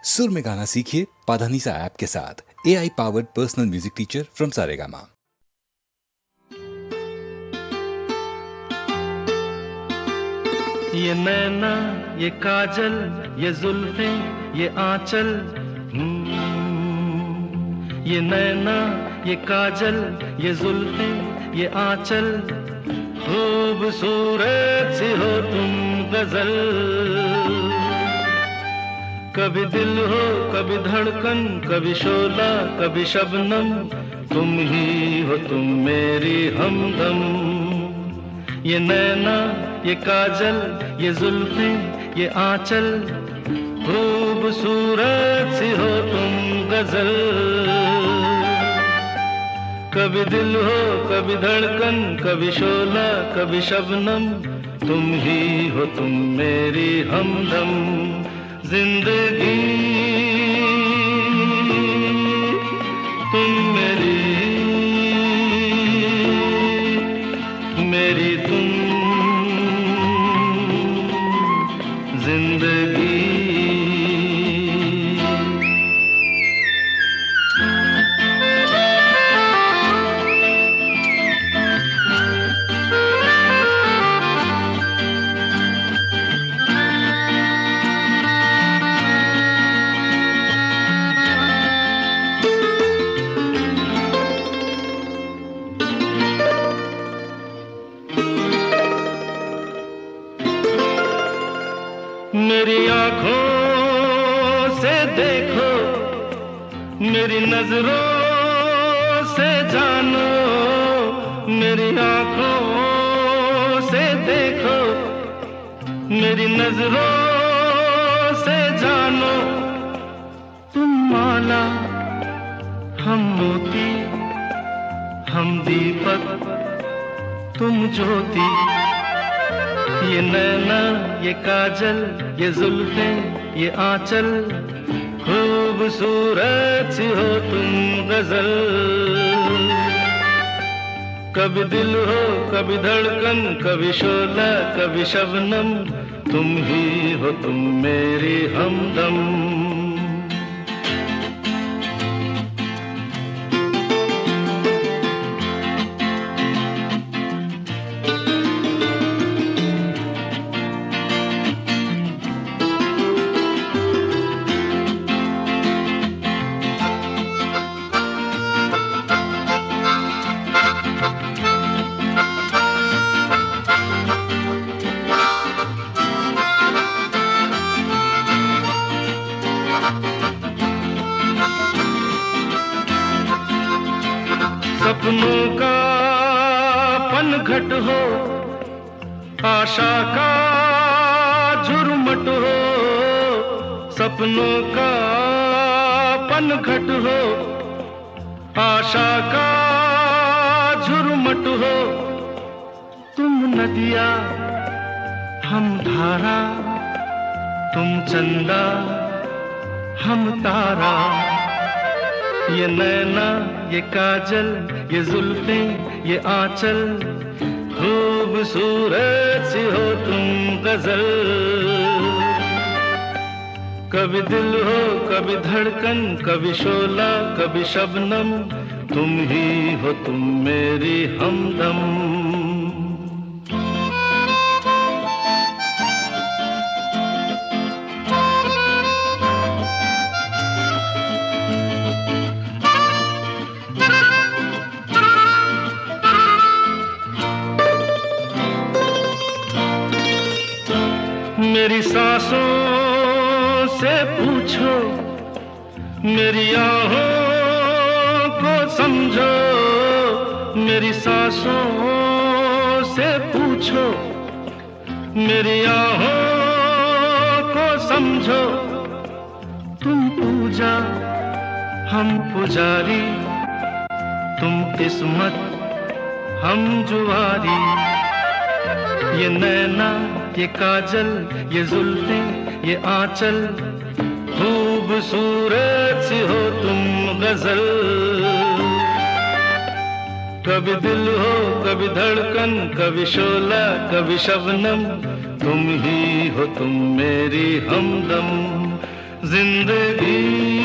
सुर में गाना सीखिए पाधानीसा ऐप के साथ। AI powered personal music teacher from Saregama. ये नैना, ये काजल, ये जुल्फें, ये आंचल, ये नैना, ये काजल, ये जुल्फें, ये आंचल, खूबसूरत सी हो तुम गजल। कभी दिल हो, कभी धड़कन, कभी शोला, कभी शबनम, तुम ही हो तुम मेरी हमदम। ये नैना, ये काजल, ये जुल्फें, ये आंचल, खूबसूरत सी हो तुम गजल। कभी दिल हो, कभी धड़कन, कभी शोला, कभी शबनम, तुम ही हो तुम मेरी हमदम। जिंदगी तुम मेरी, मेरी तुम जिंदगी। मेरी आंखों से देखो, मेरी नजरों से जानो, मेरी आंखों से देखो, मेरी नजरों से जानो। तुम माला, हम मोती, हम दीपक, तुम ज्योति। ये नैना, ये काजल, ये जुल्फें, ये आंचल, खूबसूरत सी हो तुम गजल। कभी दिल हो, कभी धड़कन, कभी शोला, कभी शबनम, तुम ही हो तुम मेरी हमदम। सपनों का पनघट हो, आशा का झुरमुट हो। सपनों का पनघट हो, आशा का झुरमुट हो। तुम नदिया, हम धारा, तुम चंदा, हम तारा। ये नैना, ये काजल, ये जुल्फें, ये आंचल, खूबसूरत सी हो तुम गजल। कभी दिल हो, कभी धड़कन, कभी शोला, कभी शबनम, तुम ही हो तुम मेरी हमदम। मेरी सांसों से पूछो, मेरी आहों को समझो। मेरी सांसों से पूछो, मेरी आहों को समझो। तुम पूजा, हम पुजारी, तुम किस्मत, हम जुआरी। ये नैना, ये काजल, ये जुल्फें, ये आंचल, खूबसूरत सी हो तुम गजल। कभी दिल हो, कभी धड़कन, कभी शोला, कभी शबनम, तुम ही हो तुम मेरी हमदम। जिंदगी